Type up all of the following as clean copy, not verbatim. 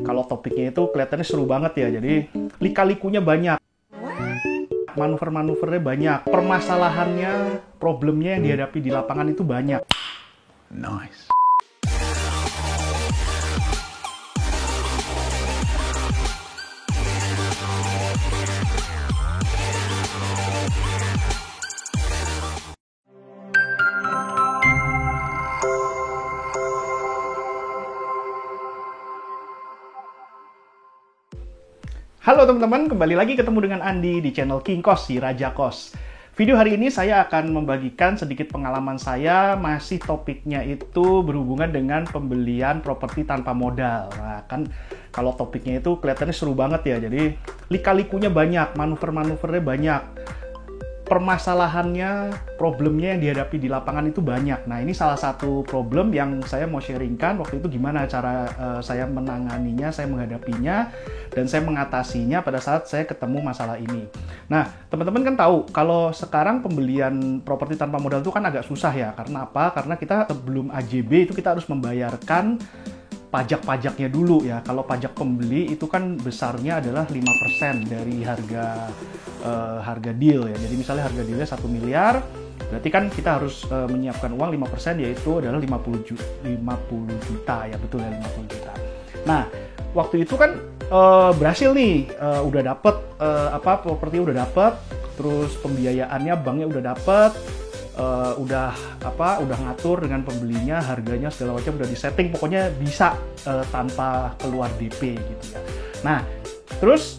Kalau topiknya itu kelihatannya seru banget ya, jadi lika-likunya banyak, manuver-manuvernya banyak, permasalahannya, problemnya yang dihadapi di lapangan itu banyak. Nice. Halo teman-teman, kembali lagi ketemu dengan Andi di channel King Kos, si Raja Kos. Video hari ini saya akan membagikan sedikit pengalaman saya, masih topiknya itu berhubungan dengan pembelian properti tanpa modal. Nah, kan kalau topiknya itu kelihatannya seru banget ya, jadi lika-likunya banyak, manuver-manuvernya banyak, permasalahannya, problemnya yang dihadapi di lapangan itu banyak. Nah, ini salah satu problem yang saya mau sharingkan waktu itu gimana cara saya menanganinya, saya menghadapinya, dan saya mengatasinya pada saat saya ketemu masalah ini. Nah, teman-teman kan tahu kalau sekarang pembelian properti tanpa modal itu kan agak susah ya. Karena apa? Karena kita sebelum AJB itu kita harus membayarkan pajak-pajaknya dulu ya. Kalau pajak pembeli itu kan besarnya adalah 5% dari harga deal ya. Jadi misalnya harga dealnya 1 miliar, berarti kan kita harus menyiapkan uang 5%, yaitu adalah 50 juta ya, betul ya, 50 juta. Nah, waktu itu kan berhasil nih, udah dapet properti udah dapet, terus pembiayaannya banknya udah dapet, udah ngatur dengan pembelinya, harganya segala macam udah disetting, pokoknya bisa tanpa keluar DP gitu ya. Nah, terus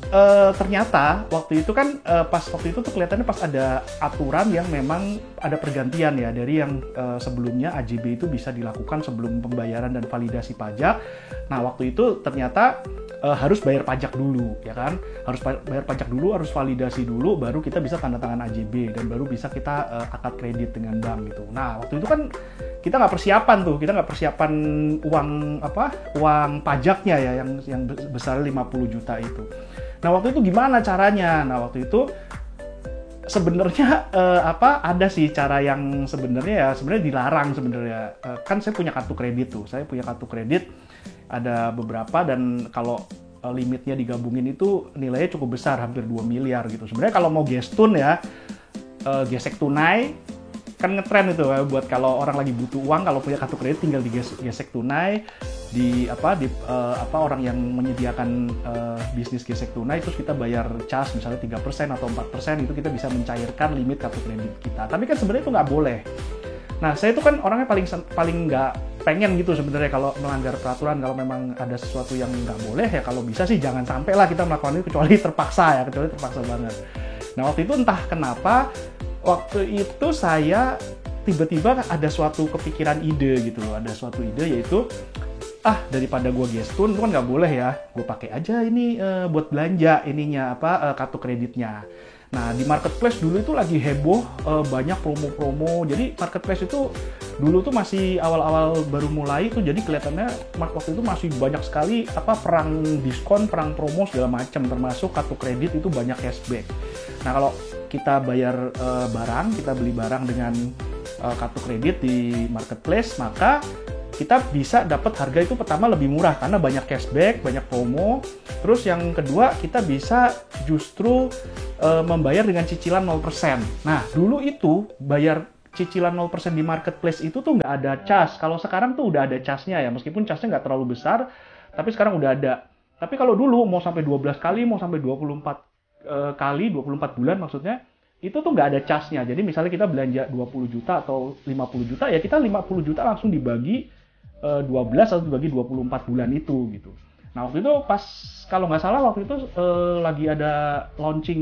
ternyata waktu itu kan waktu itu tuh kelihatannya pas ada aturan yang memang ada pergantian ya, dari yang sebelumnya AJB itu bisa dilakukan sebelum pembayaran dan validasi pajak. Nah, waktu itu ternyata harus bayar pajak dulu ya kan, harus bayar pajak dulu, harus validasi dulu, baru kita bisa tanda tangan AJB dan baru bisa kita akad kredit dengan bank gitu. Nah, waktu itu kan kita nggak persiapan uang pajaknya ya, yang besar 50 juta itu. Nah, waktu itu gimana caranya? Nah, waktu itu sebenarnya ada sih cara yang sebenarnya dilarang sebenarnya. Kan saya punya kartu kredit, ada beberapa, dan kalau limitnya digabungin itu nilainya cukup besar, hampir 2 miliar gitu. Sebenarnya kalau mau gestun ya, gesek tunai, kan ngetren itu buat kalau orang lagi butuh uang, kalau punya kartu kredit tinggal digesek tunai di orang yang menyediakan bisnis gesek tunai, terus kita bayar cas misalnya 3% atau 4%, itu kita bisa mencairkan limit kartu kredit kita. Tapi kan sebenarnya itu nggak boleh. Nah, saya itu kan orangnya paling nggak pengen gitu sebenarnya kalau melanggar peraturan. Kalau memang ada sesuatu yang nggak boleh ya, kalau bisa sih jangan sampai lah kita melakukan itu, kecuali terpaksa banget. Nah, waktu itu entah kenapa, waktu itu saya tiba-tiba ada suatu kepikiran ide gitu loh. Ada suatu ide, yaitu daripada gue gestun, itu kan nggak boleh ya, gue pakai aja ini buat belanja kartu kreditnya. Nah, di marketplace dulu itu lagi heboh, banyak promo-promo. Jadi marketplace itu dulu tuh masih awal-awal baru mulai tuh, jadi kelihatannya waktu itu masih banyak sekali perang diskon, perang promo segala macam, termasuk kartu kredit itu banyak cashback. Nah, kalau kita bayar kita beli barang dengan kartu kredit di marketplace, maka kita bisa dapat harga itu pertama lebih murah karena banyak cashback, banyak promo. Terus yang kedua, kita bisa justru membayar dengan cicilan 0%. Nah, dulu itu bayar cicilan 0% di marketplace itu tuh nggak ada cas. Kalau sekarang tuh udah ada casnya ya, meskipun casnya nggak terlalu besar, tapi sekarang udah ada. Tapi kalau dulu mau sampai 12 kali, mau sampai 24 kali, 24 bulan maksudnya, itu tuh nggak ada casnya. Jadi misalnya kita belanja 20 juta atau 50 juta, ya kita 50 juta langsung dibagi 12 atau dibagi 24 bulan itu gitu. Nah, waktu itu pas, kalau nggak salah waktu itu lagi ada launching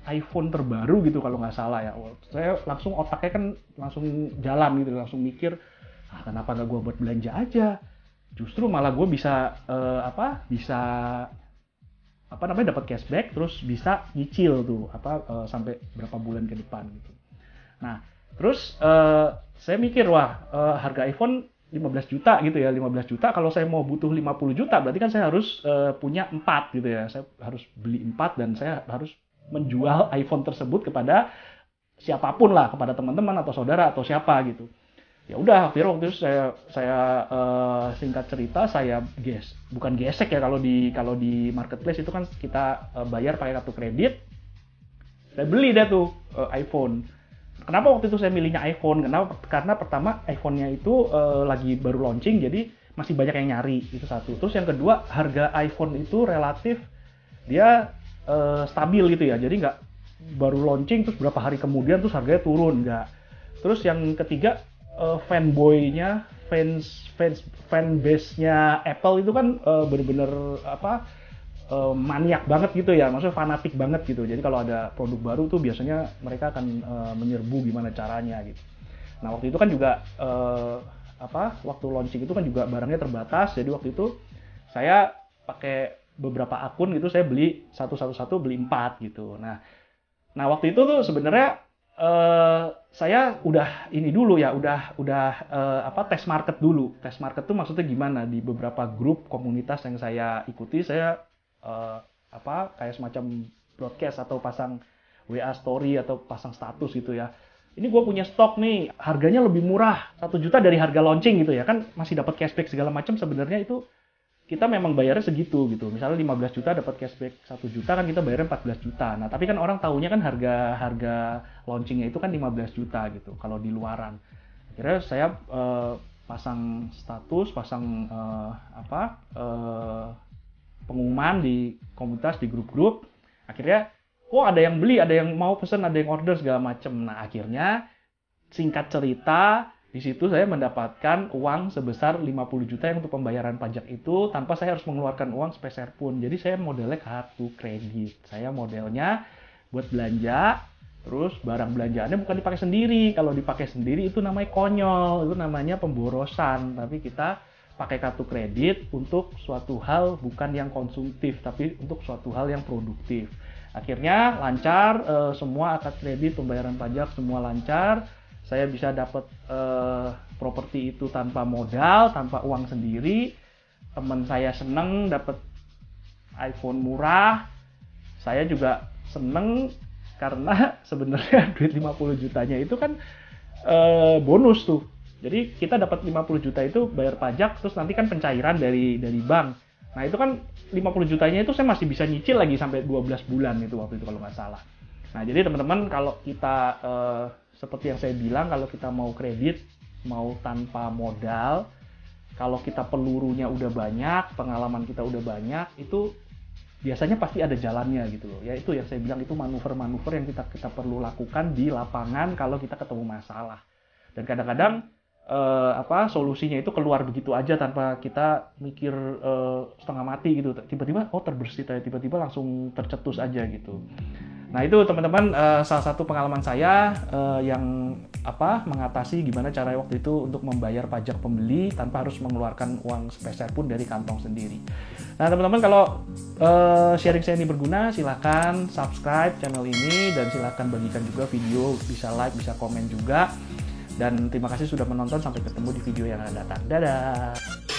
iPhone terbaru gitu kalau nggak salah ya. Saya langsung otaknya kan langsung jalan gitu, langsung mikir, kenapa nggak gue buat belanja aja? Justru malah gue bisa dapat cashback, terus bisa nyicil tuh sampai berapa bulan ke depan gitu. Nah, terus saya mikir, harga iPhone 15 juta gitu ya, 15 juta, kalau saya mau butuh 50 juta, berarti kan saya harus punya 4 gitu ya. Saya harus beli 4 dan saya harus menjual iPhone tersebut kepada siapapun lah, kepada teman-teman atau saudara atau siapa gitu. Ya udah, akhirnya waktu itu saya singkat cerita saya bukan gesek ya, kalau di marketplace itu kan kita bayar pakai kartu kredit. Saya beli deh tuh iPhone. Kenapa waktu itu saya milihnya iPhone? Karena pertama iPhone-nya itu lagi baru launching, jadi masih banyak yang nyari, itu satu. Terus yang kedua, harga iPhone itu relatif dia stabil gitu ya, jadi nggak baru launching terus berapa hari kemudian terus harganya turun, nggak. Terus yang ketiga, fanbase-nya Apple itu kan bener-bener maniak banget gitu ya, maksudnya fanatik banget gitu. Jadi kalau ada produk baru tuh biasanya mereka akan menyerbu gimana caranya gitu. Nah waktu itu kan juga waktu launching itu kan juga barangnya terbatas, jadi waktu itu saya pakai beberapa akun gitu, saya beli satu beli 4 gitu. Nah waktu itu tuh sebenarnya saya udah tes market dulu. Tes market tuh maksudnya gimana? Di beberapa grup komunitas yang saya ikuti, saya kayak semacam broadcast atau pasang WA story atau pasang status gitu ya. Ini gue punya stok nih, harganya lebih murah, 1 juta dari harga launching gitu ya, kan masih dapat cashback segala macam. Sebenarnya itu kita memang bayarnya segitu gitu. Misalnya 15 juta dapat cashback 1 juta, kan kita bayarnya 14 juta. Nah, tapi kan orang taunya kan harga launchingnya itu kan 15 juta gitu kalau di luaran. Akhirnya saya pasang status, pengumuman di komunitas, di grup-grup. Akhirnya ada yang beli, ada yang mau pesen, ada yang order segala macam. Nah, akhirnya singkat cerita, di situ saya mendapatkan uang sebesar 50 juta yang untuk pembayaran pajak itu tanpa saya harus mengeluarkan uang sepeser pun. Jadi saya modelnya kartu kredit. Saya modelnya buat belanja, terus barang belanjaannya bukan dipakai sendiri. Kalau dipakai sendiri itu namanya konyol, itu namanya pemborosan. Tapi kita pakai kartu kredit untuk suatu hal bukan yang konsumtif, tapi untuk suatu hal yang produktif. Akhirnya lancar, semua akad kredit, pembayaran pajak semua lancar. Saya bisa dapat properti itu tanpa modal, tanpa uang sendiri. Teman saya seneng dapat iPhone murah. Saya juga seneng karena sebenarnya duit 50 jutanya itu kan bonus tuh. Jadi kita dapat 50 juta itu bayar pajak, terus nanti kan pencairan dari bank. Nah itu kan 50 jutanya itu saya masih bisa nyicil lagi sampai 12 bulan itu waktu itu kalau nggak salah. Nah jadi teman-teman, kalau kita seperti yang saya bilang, kalau kita mau kredit, mau tanpa modal, kalau kita pelurunya udah banyak, pengalaman kita udah banyak, itu biasanya pasti ada jalannya gitu loh. Ya itu yang saya bilang, itu manuver-manuver yang kita perlu lakukan di lapangan kalau kita ketemu masalah. Dan kadang-kadang solusinya itu keluar begitu aja tanpa kita mikir setengah mati gitu. Tiba-tiba terbersit aja, tiba-tiba langsung tercetus aja gitu. Nah itu teman-teman, salah satu pengalaman saya yang mengatasi gimana cara waktu itu untuk membayar pajak pembeli tanpa harus mengeluarkan uang sepeser pun dari kantong sendiri. Nah teman-teman, kalau sharing saya ini berguna, silahkan subscribe channel ini dan silahkan bagikan juga video, bisa like, bisa komen juga. Dan terima kasih sudah menonton, sampai ketemu di video yang akan datang. Dadah!